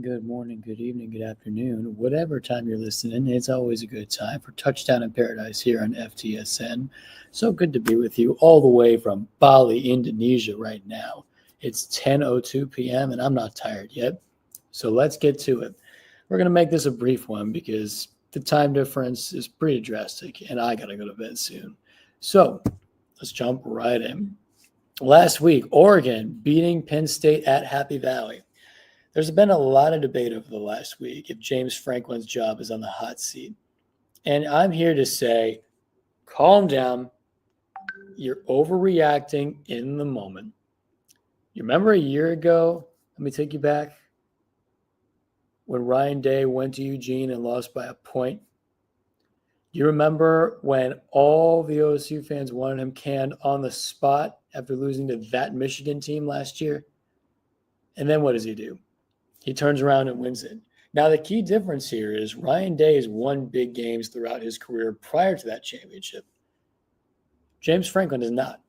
Good morning, good evening, good afternoon. Whatever time you're listening, it's always a good time for Touchdown in Paradise here on FTSN. So good to be with you all the way from Bali, Indonesia right now. It's 10:02 p.m. and I'm not tired yet. So let's get to it. We're going to make this a brief one because the time difference is pretty drastic and I got to go to bed soon. So let's jump right in. Last week, Oregon beating Penn State at Happy Valley. There's been a lot of debate over the last week if James Franklin's job is on the hot seat. And I'm here to say, calm down. You're overreacting in the moment. You remember a year ago? Let me take you back when Ryan Day went to Eugene and lost by a point. You remember when all the OSU fans wanted him canned on the spot after losing to that Michigan team last year? And then what does he do? He turns around and wins it. Now, the key difference here is Ryan Day has won big games throughout his career prior to that championship. James Franklin is not.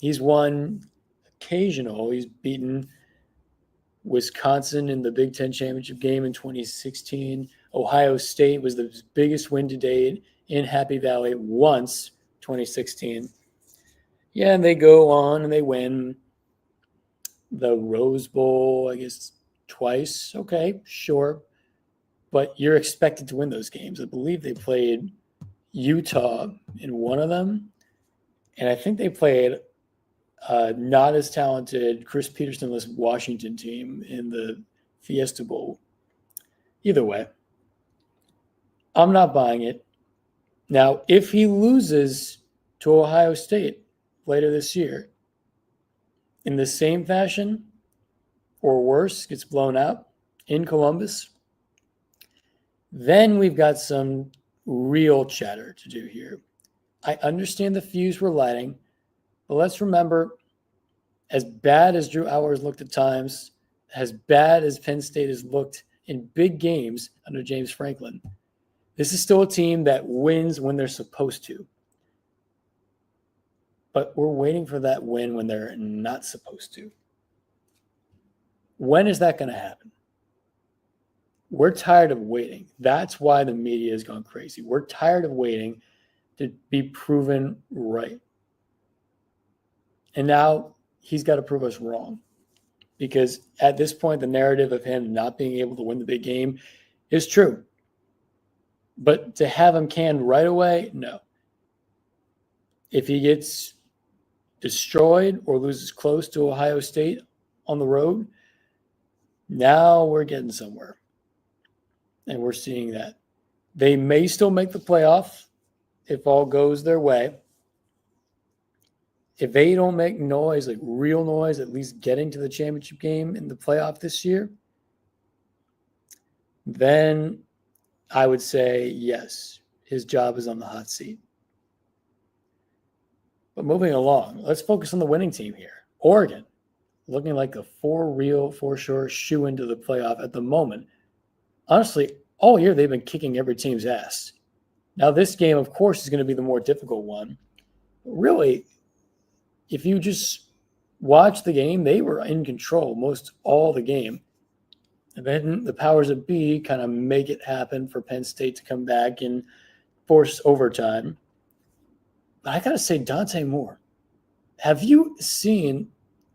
He's won occasional. He's beaten Wisconsin in the Big Ten championship game in 2016. Ohio State was the biggest win to date in Happy Valley once, 2016. Yeah, and they go on and they win the Rose Bowl, I guess, twice. Okay, sure. But you're expected to win those games. I believe they played Utah in one of them. And I think they played not as talented Chris Peterson-less Washington team in the Fiesta Bowl. Either way, I'm not buying it. Now, if he loses to Ohio State later this year in the same fashion or worse, gets blown out in Columbus, then we've got some real chatter to do here. I understand the fuse we're lighting, but let's remember, as bad as Drew Allar looked at times, as bad as Penn State has looked in big games under James Franklin, this is still a team that wins when they're supposed to. But we're waiting for that win when they're not supposed to. When is that going to happen? We're tired of waiting. That's why the media has gone crazy. We're tired of waiting to be proven right. And now he's got to prove us wrong. Because at this point, the narrative of him not being able to win the big game is true. But to have him canned right away, no. If he gets destroyed or loses close to Ohio State on the road, now we're getting somewhere. And we're seeing that. They may still make the playoff if all goes their way. If they don't make noise, like real noise, at least getting to the championship game in the playoff this year, then I would say yes, his job is on the hot seat. But moving along, let's focus on the winning team here. Oregon, looking like a for sure shoe into the playoff at the moment. Honestly, all year they've been kicking every team's ass. Now, this game, of course, is going to be the more difficult one. But really, if you just watch the game, they were in control most all the game. And then the powers that be kind of make it happen for Penn State to come back and force overtime. But I got to say, Dante Moore, have you seen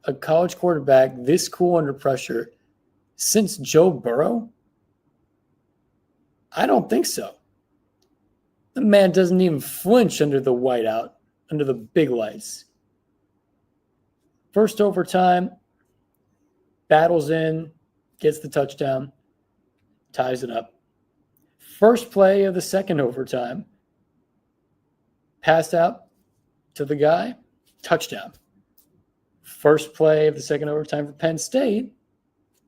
a college quarterback this cool under pressure since Joe Burrow? I don't think so. The man doesn't even flinch under the whiteout, under the big lights. First overtime, battles in, gets the touchdown, ties it up. First play of the second overtime, passed out to the guy, touchdown. First play of the second overtime for Penn State,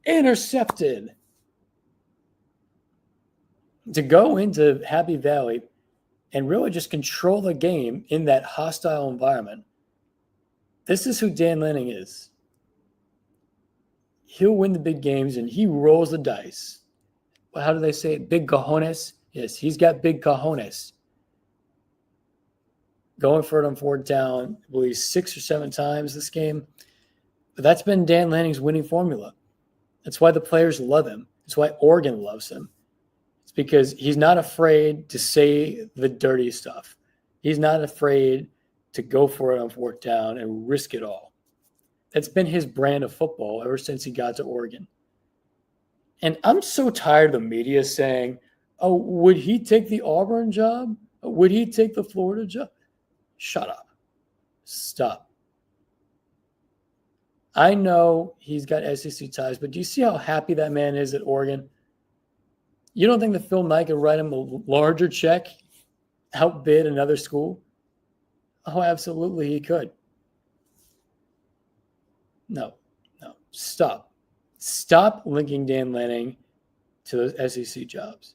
intercepted. To go into Happy Valley and really just control the game in that hostile environment, this is who Dan Lanning is. He'll win the big games and he rolls the dice. Well, how do they say it? Big cojones? Yes, he's got big cojones. Going for it on fourth down, I believe 6 or 7 times this game. But that's been Dan Lanning's winning formula. That's why the players love him. That's why Oregon loves him. It's because he's not afraid to say the dirty stuff. He's not afraid to go for it on fourth down and risk it all. That's been his brand of football ever since he got to Oregon. And I'm so tired of the media saying, oh, would he take the Auburn job? Would he take the Florida job? Shut up. Stop. I know he's got SEC ties, but do you see how happy that man is at Oregon? You don't think that Phil Knight could write him a larger check, outbid another school? Oh, absolutely he could. No. Stop. Stop linking Dan Lanning to those SEC jobs.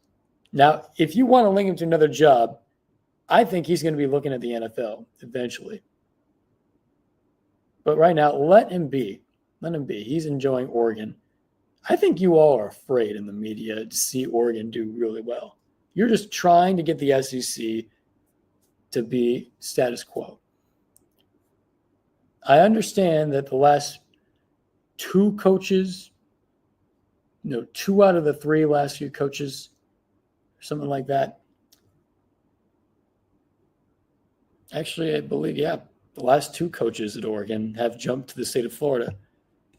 Now, if you want to link him to another job, I think he's going to be looking at the NFL eventually. But right now, let him be. Let him be. He's enjoying Oregon. I think you all are afraid in the media to see Oregon do really well. You're just trying to get the SEC to be status quo. I understand that the last two coaches, 2 out of the 3 last few coaches, something like that. Actually, I believe, the last 2 coaches at Oregon have jumped to the state of Florida.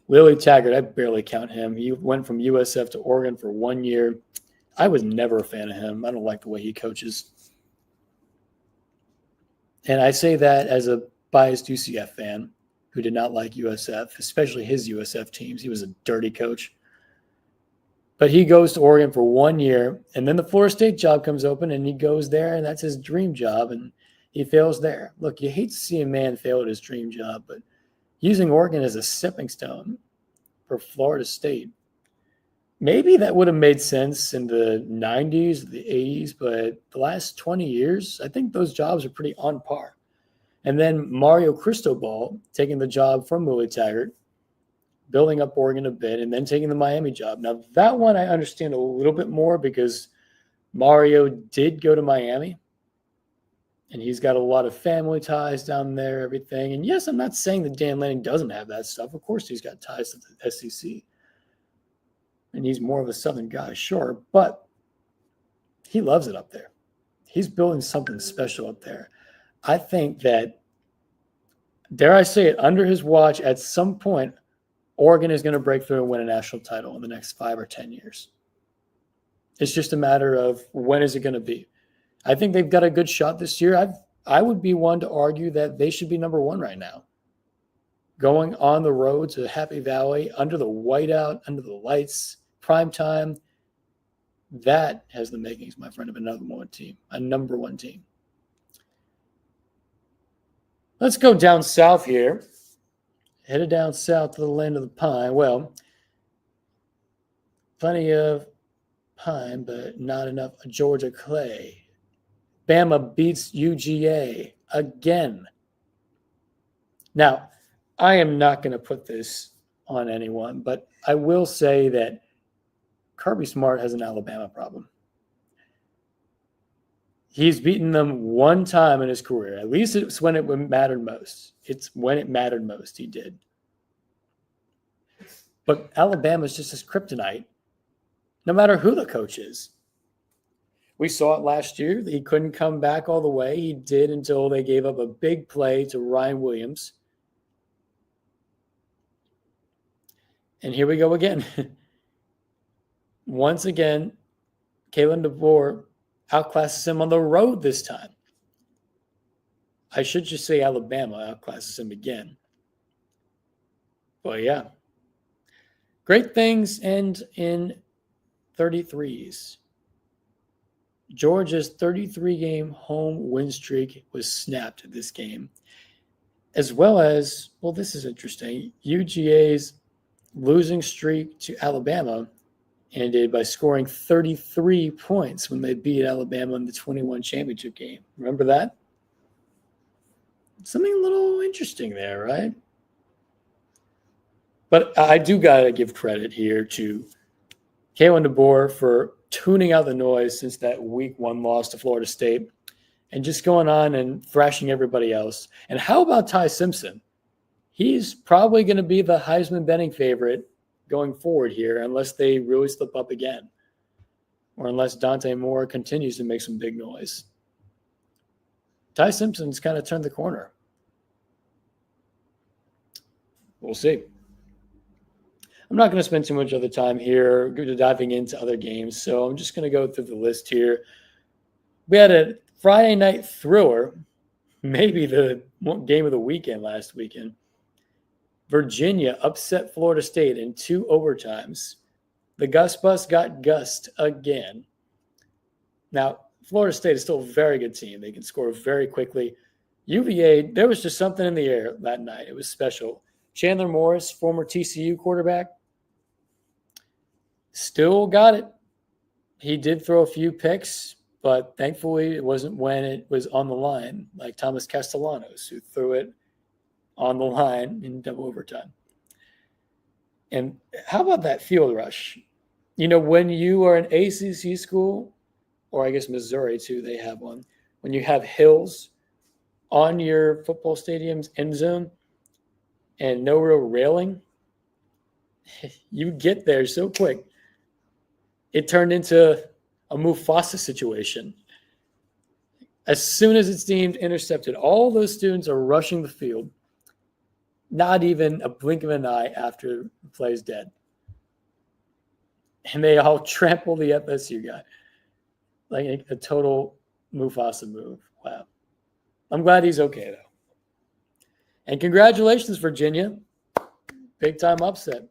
Willie Taggart, I barely count him. He went from USF to Oregon for 1 year. I was never a fan of him. I don't like the way he coaches. And I say that as a biased UCF fan who did not like USF, especially his USF teams. He was a dirty coach. But he goes to Oregon for 1 year, and then the Florida State job comes open, and he goes there, and that's his dream job, and he fails there. Look, you hate to see a man fail at his dream job, but using Oregon as a stepping stone for Florida State, maybe that would have made sense in the 90s, the 80s, but the last 20 years, I think those jobs are pretty on par. And then Mario Cristobal taking the job from Willie Taggart, building up Oregon a bit, and then taking the Miami job. Now, that one I understand a little bit more because Mario did go to Miami, and he's got a lot of family ties down there, everything. And yes, I'm not saying that Dan Lanning doesn't have that stuff. Of course, he's got ties to the SEC. And he's more of a Southern guy, sure. But he loves it up there. He's building something special up there. I think that, dare I say it, under his watch, at some point, Oregon is going to break through and win a national title in the next 5 or 10 years. It's just a matter of when is it going to be. I think they've got a good shot this year. I would be one to argue that they should be number 1 right now. Going on the road to Happy Valley, under the whiteout, under the lights, prime time, that has the makings, my friend, of a number one team. Let's go down south here. Headed down south to the land of the pine. Well, plenty of pine, but not enough Georgia clay. Bama beats UGA again. Now, I am not going to put this on anyone, but I will say that Kirby Smart has an Alabama problem. He's beaten them one time in his career. At least it's when it mattered most. It's when it mattered most he did. But Alabama's just his kryptonite, no matter who the coach is. We saw it last year. He couldn't come back all the way. He did until they gave up a big play to Ryan Williams. And here we go again. Once again, Kalen DeBoer outclasses him on the road this time. I should just say Alabama outclasses him again. But yeah. Great things end in 33s. Georgia's 33-game home win streak was snapped this game. As well as, well, this is interesting, UGA's losing streak to Alabama ended by scoring 33 points when they beat Alabama in the 21 championship game. Remember that? Something a little interesting there, right? But I do got to give credit here to Kalen DeBoer for tuning out the noise since that week 1 loss to Florida State and just going on and thrashing everybody else. And how about Ty Simpson? He's probably going to be the Heisman betting favorite going forward here unless they really slip up again or unless Dante Moore continues to make some big noise. Ty Simpson's kind of turned the corner. We'll see. I'm not going to spend too much other time here diving into other games, so I'm just going to go through the list here. We had a Friday night thriller, maybe the game of the weekend last weekend. Virginia upset Florida State in 2 overtimes. The Gus Bus got Gused again. Now, Florida State is still a very good team. They can score very quickly. UVA, there was just something in the air that night. It was special. Chandler Morris, former TCU quarterback, still got it. He did throw a few picks, but thankfully it wasn't when it was on the line, like Thomas Castellanos, who threw it on the line in double overtime. And how about that field rush? You know, when you are an ACC school, or I guess Missouri too, they have one, when you have hills on your football stadium's end zone and no real railing, you get there so quick. It turned into a Mufasa situation. As soon as it's deemed intercepted, all those students are rushing the field, not even a blink of an eye after the play is dead. And they all trample the FSU guy. Like a total Mufasa move. Wow. I'm glad he's okay, though. And congratulations, Virginia. Big time upset.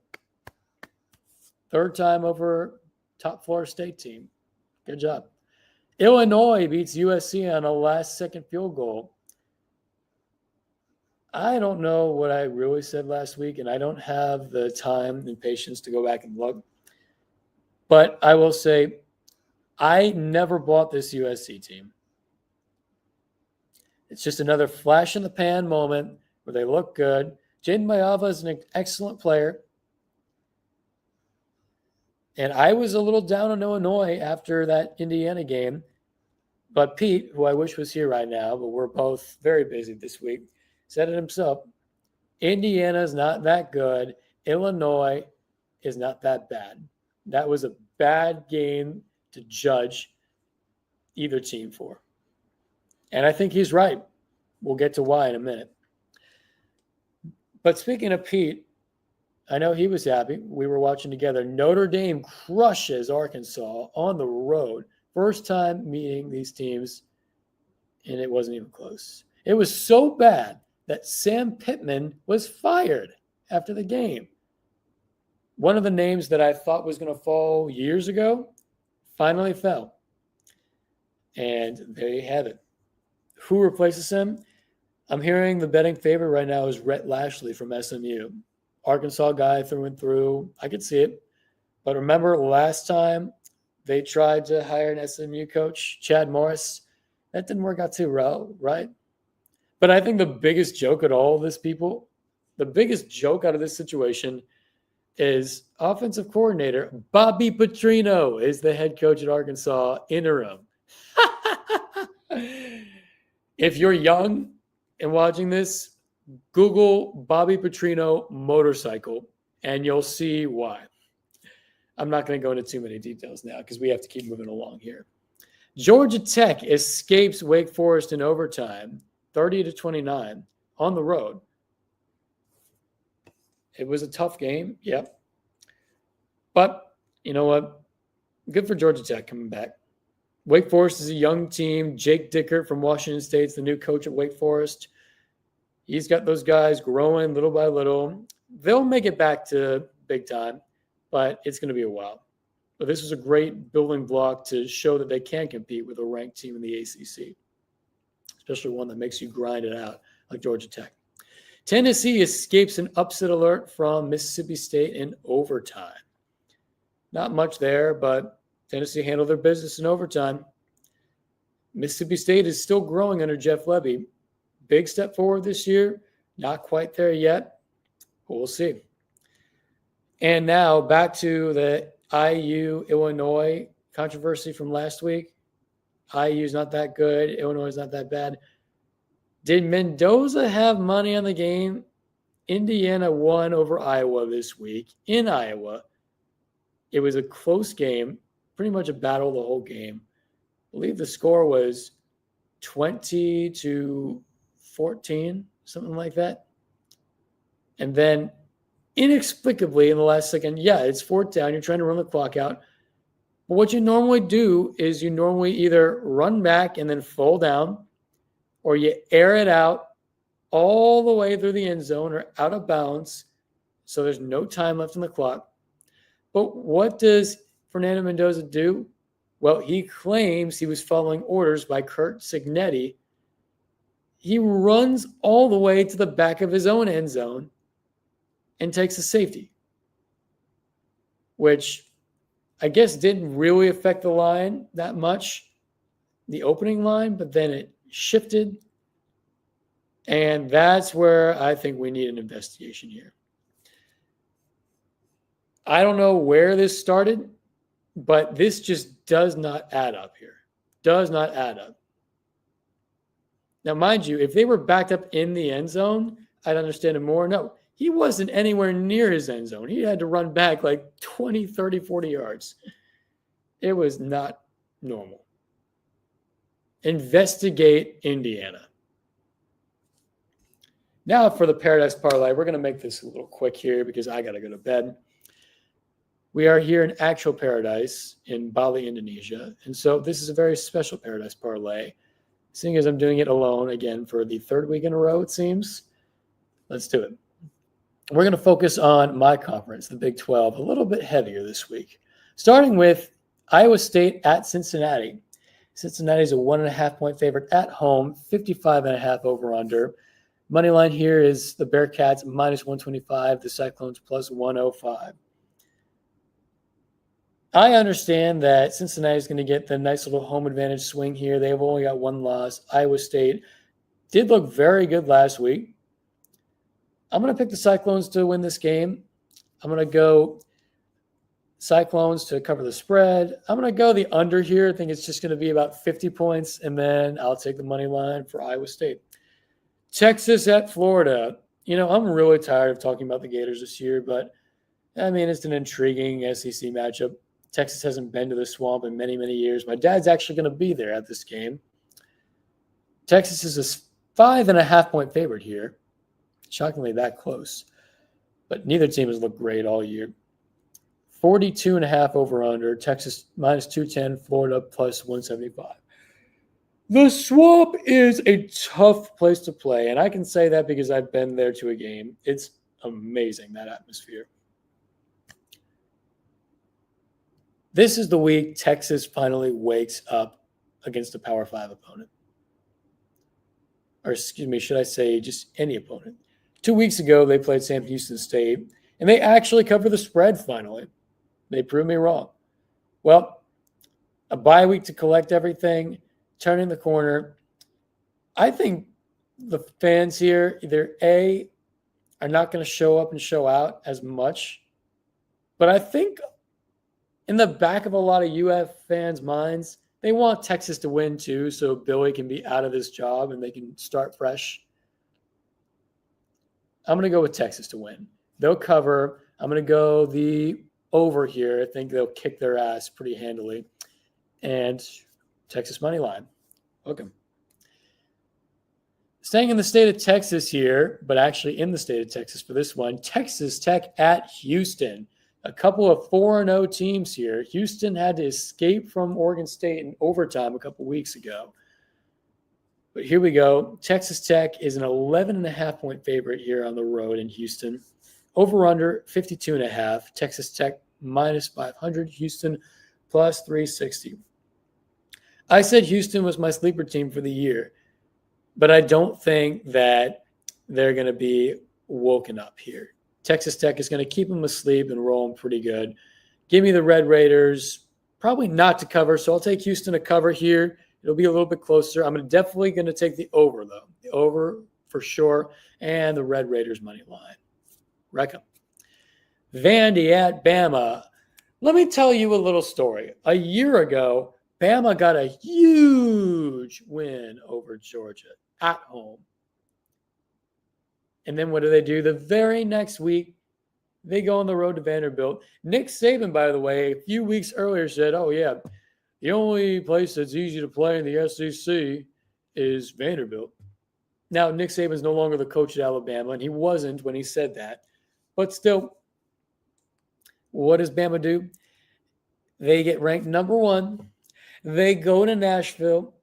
3rd time over top Florida State team. Good job. Illinois beats USC on a last-second field goal. I don't know what I really said last week, and I don't have the time and patience to go back and look. But I will say I never bought this USC team. It's just another flash-in-the-pan moment where they look good. Jaden Mayava is an excellent player. And I was a little down on Illinois after that Indiana game. But Pete, who I wish was here right now, but we're both very busy this week, said it himself. Indiana's not that good. Illinois is not that bad. That was a bad game to judge either team for. And I think he's right. We'll get to why in a minute. But speaking of Pete, I know he was happy. We were watching together. Notre Dame crushes Arkansas on the road. First time meeting these teams, and it wasn't even close. It was so bad that Sam Pittman was fired after the game. One of the names that I thought was going to fall years ago finally fell. And there you have it. Who replaces him? I'm hearing the betting favorite right now is Rhett Lashley from SMU. Arkansas guy through and through. I could see it. But remember last time they tried to hire an SMU coach, Chad Morris? That didn't work out too well, right? But I think the biggest joke out of all this, people, the biggest joke out of this situation is offensive coordinator Bobby Petrino is the head coach at Arkansas interim. If you're young and watching this, Google Bobby Petrino motorcycle and you'll see why. I'm not going to go into too many details now because we have to keep moving along here. Georgia Tech escapes Wake Forest in overtime, 30-29 on the road. It was a tough game, yep. But you know what? Good for Georgia Tech coming back. Wake Forest is a young team. Jake Dickert from Washington State's the new coach at Wake Forest. He's got those guys growing little by little. They'll make it back to big time, but it's going to be a while. But this was a great building block to show that they can compete with a ranked team in the ACC, especially one that makes you grind it out like Georgia Tech. Tennessee escapes an upset alert from Mississippi State in overtime. Not much there, but Tennessee handled their business in overtime. Mississippi State is still growing under Jeff Lebby. Big step forward this year. Not quite there yet, but we'll see. And now back to the IU-Illinois controversy from last week. IU's not that good. Illinois is not that bad. Did Mendoza have money on the game Indiana won over Iowa this week in Iowa. It was a close game, pretty much a battle the whole game. I believe the score was 20-14, something like that. And then inexplicably in the last second, it's fourth down. You're trying to run the clock out. But what you normally do is you normally either run back and then fall down, or you air it out all the way through the end zone or out of bounds, so there's no time left on the clock. But what does Fernando Mendoza do? Well, he claims he was following orders by Curt Cignetti. He runs all the way to the back of his own end zone and takes a safety, which I guess didn't really affect the line that much, the opening line, but then it shifted. And that's where I think we need an investigation here. I don't know where this started, but this just does not add up here. Does not add up. Now, mind you, if they were backed up in the end zone, I'd understand it more. No, he wasn't anywhere near his end zone. He had to run back like 20, 30, 40 yards. It was not normal. Investigate Indiana. Now for the Paradise Parlay, we're going to make this a little quick here because I got to go to bed. We are here in actual paradise in Bali, Indonesia. And so this is a very special Paradise Parlay, seeing as I'm doing it alone again for the third week in a row, it seems. Let's do it. We're going to focus on my conference, the Big 12, a little bit heavier this week. Starting with Iowa State at Cincinnati. Cincinnati is a 1.5-point favorite at home, 55.5 over-under. Money line here is the Bearcats minus 125, the Cyclones plus 105. I understand that Cincinnati is going to get the nice little home advantage swing here. They've only got one loss. Iowa State did look very good last week. I'm going to pick the Cyclones to win this game. I'm going to go Cyclones to cover the spread. I'm going to go the under here. I think it's just going to be about 50 points, and then I'll take the money line for Iowa State. Texas at Florida. I'm really tired of talking about the Gators this year, but, it's an intriguing SEC matchup. Texas hasn't been to the Swamp in many, many years. My dad's actually going to be there at this game. Texas is a 5.5-point favorite here. Shockingly that close. But neither team has looked great all year. 42.5 over-under. Texas minus 210. Florida plus 175. The Swamp is a tough place to play, and I can say that because I've been there to a game. It's amazing, that atmosphere. This is the week Texas finally wakes up against a Power 5 opponent. Or excuse me, should I say just any opponent. 2 weeks ago, they played Sam Houston State, and they actually covered the spread finally. They proved me wrong. Well, a bye week to collect everything, turning the corner. I think the fans here either A, are not going to show up and show out as much, but I think in the back of a lot of UF fans' minds, they want Texas to win too, so Billy can be out of this job and they can start fresh. I'm going to go with Texas to win. They'll cover. I'm going to go the over here. I think they'll kick their ass pretty handily. And Texas money line. Welcome. Staying in the state of Texas here, but actually in the state of Texas for this one, Texas Tech at Houston. A couple of 4-0 teams here. Houston had to escape from Oregon State in overtime a couple weeks ago. But here we go. Texas Tech is an 11.5-point favorite here on the road in Houston. Over-under 52.5. Texas Tech minus 500. Houston plus 360. I said Houston was my sleeper team for the year, but I don't think that they're going to be woken up here. Texas Tech is going to keep them asleep and roll them pretty good. Give me the Red Raiders. Probably not to cover, so I'll take Houston to cover here. It'll be a little bit closer. I'm definitely going to take the over, though. The over for sure, and the Red Raiders money line. Wreck 'em. Vandy at Bama. Let me tell you a little story. A year ago, Bama got a huge win over Georgia at home. And then what do? The very next week, they go on the road to Vanderbilt. Nick Saban, by the way, a few weeks earlier said, oh, yeah, the only place that's easy to play in the SEC is Vanderbilt. Now, Nick Saban's no longer the coach at Alabama, and he wasn't when he said that. But still, what does Bama do? They get ranked number 1. They go to Nashville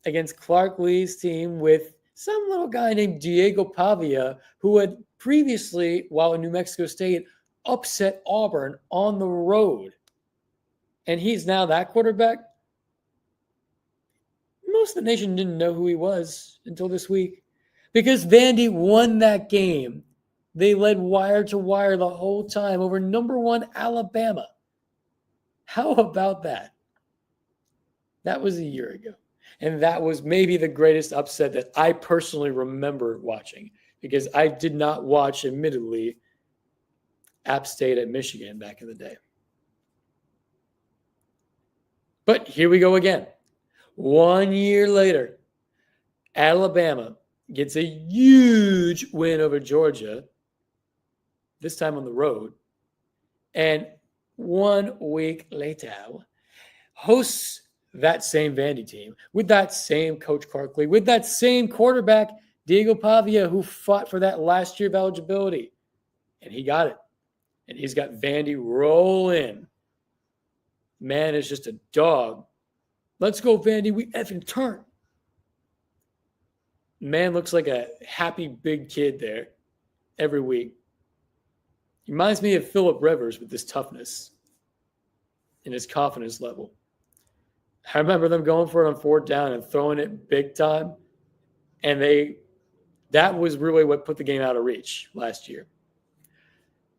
against Clark Lea's team with some little guy named Diego Pavia, who had previously, while in New Mexico State, upset Auburn on the road. And he's now that quarterback. Most of the nation didn't know who he was until this week because Vandy won that game. They led wire to wire the whole time over number 1 Alabama. How about that? That was a year ago. And that was maybe the greatest upset that I personally remember watching because I did not watch, admittedly, App State at Michigan back in the day. But here we go again. 1 year later, Alabama gets a huge win over Georgia, this time on the road. And 1 week later, hosts that same Vandy team with that same coach Clark Lea, with that same quarterback, Diego Pavia, who fought for that last year of eligibility. And he got it. And he's got Vandy rolling. Man is just a dog. Let's go, Vandy. We effing turn. Man looks like a happy big kid there every week. He reminds me of Phillip Rivers with this toughness and his confidence level. I remember them going for it on 4th down and throwing it big time. And that was really what put the game out of reach last year.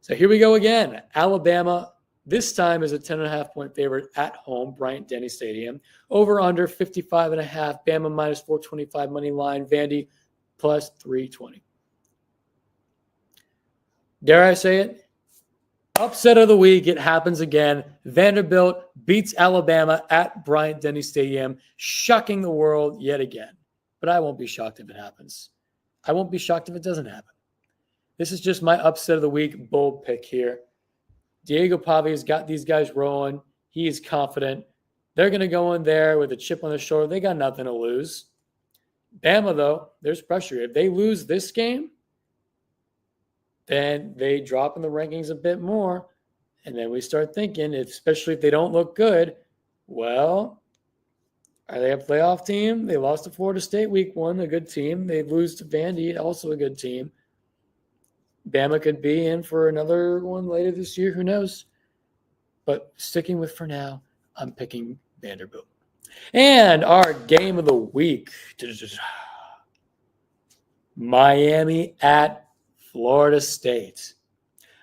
So here we go again. Alabama, this time is a 10.5-point favorite at home, Bryant-Denny Stadium. Over under 55.5. Bama minus 425 money line. Vandy plus 320. Dare I say it? Upset of the week. It happens again. Vanderbilt beats Alabama at Bryant-Denny Stadium, shocking the world yet again. But I won't be shocked if it happens. I won't be shocked if it doesn't happen. This is just my upset of the week bold pick here. Diego Pavia's got these guys rolling. He is confident. They're going to go in there with a chip on their shoulder. They got nothing to lose. Bama, though, there's pressure. If they lose this game, then they drop in the rankings a bit more. And then we start thinking, especially if they don't look good, well, are they a playoff team? They lost to Florida State week 1, a good team. They lose to Vandy, also a good team. Bama could be in for another one later this year. Who knows? But sticking with for now, I'm picking Vanderbilt. And our game of the week, Miami at Florida State.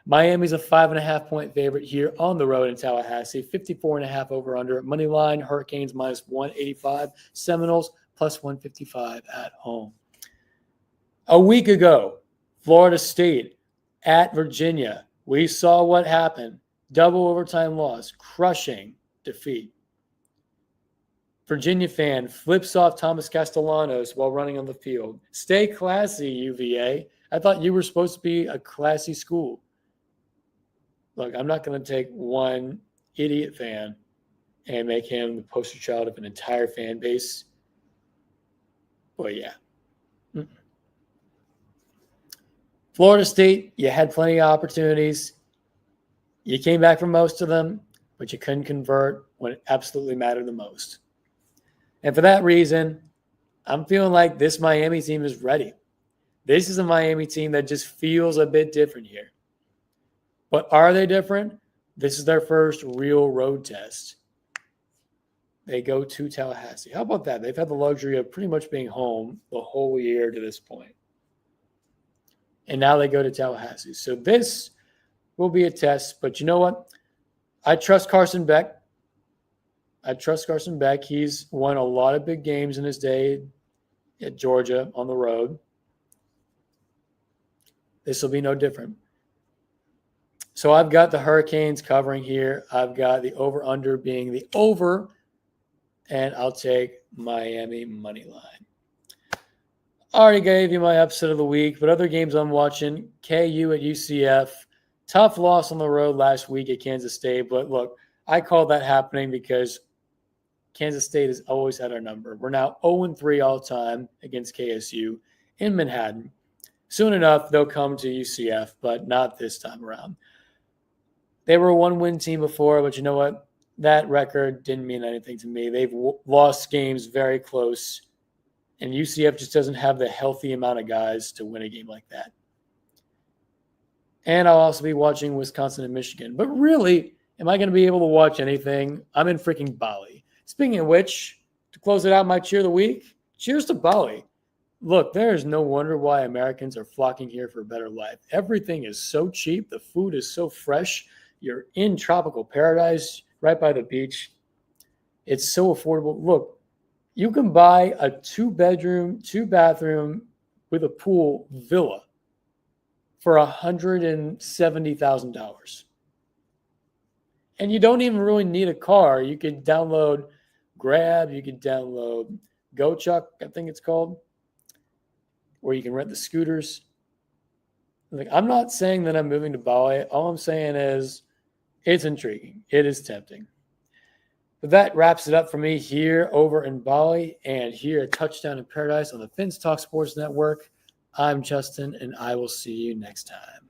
Miami's a 5.5-point favorite here on the road in Tallahassee. 54.5 over under. Money line, Hurricanes minus 185. Seminoles plus 155 at home. A week ago, Florida State at Virginia. We saw what happened. Double overtime loss. Crushing defeat. Virginia fan flips off Thomas Castellanos while running on the field. Stay classy, UVA. I thought you were supposed to be a classy school. Look, I'm not going to take one idiot fan and make him the poster child of an entire fan base. Well, yeah. Florida State, you had plenty of opportunities. You came back from most of them, but you couldn't convert when it absolutely mattered the most. And for that reason, I'm feeling like this Miami team is ready. This is a Miami team that just feels a bit different here. But are they different? This is their first real road test. They go to Tallahassee. How about that? They've had the luxury of pretty much being home the whole year to this point. And now they go to Tallahassee. So this will be a test. But you know what? I trust Carson Beck. He's won a lot of big games in his day at Georgia on the road. This will be no different. So I've got the Hurricanes covering here. I've got the over-under being the over. And I'll take Miami money line. I already gave you my upset of the week, but other games I'm watching, KU at UCF. Tough loss on the road last week at Kansas State, but look, I call that happening because Kansas State has always had our number. We're now 0-3 all time against KSU in Manhattan. Soon enough, they'll come to UCF, but not this time around. They were a one-win team before, but you know what? That record didn't mean anything to me. They've lost games very close, and UCF just doesn't have the healthy amount of guys to win a game like that. And I'll also be watching Wisconsin and Michigan. But really, am I going to be able to watch anything? I'm in freaking Bali. Speaking of which, to close it out, my cheer of the week, cheers to Bali. Look, there is no wonder why Americans are flocking here for a better life. Everything is so cheap. The food is so fresh. You're in tropical paradise right by the beach. It's so affordable. Look, you can buy a 2-bedroom, 2-bathroom with a pool villa for $170,000. And you don't even really need a car. You can download Grab, you can download GoChuck, I think it's called, where you can rent the scooters. Like, I'm not saying that I'm moving to Bali. All I'm saying is it's intriguing. It is tempting. But that wraps it up for me here over in Bali and here at Touchdown in Paradise on the Finns Talk Sports Network. I'm Justin, and I will see you next time.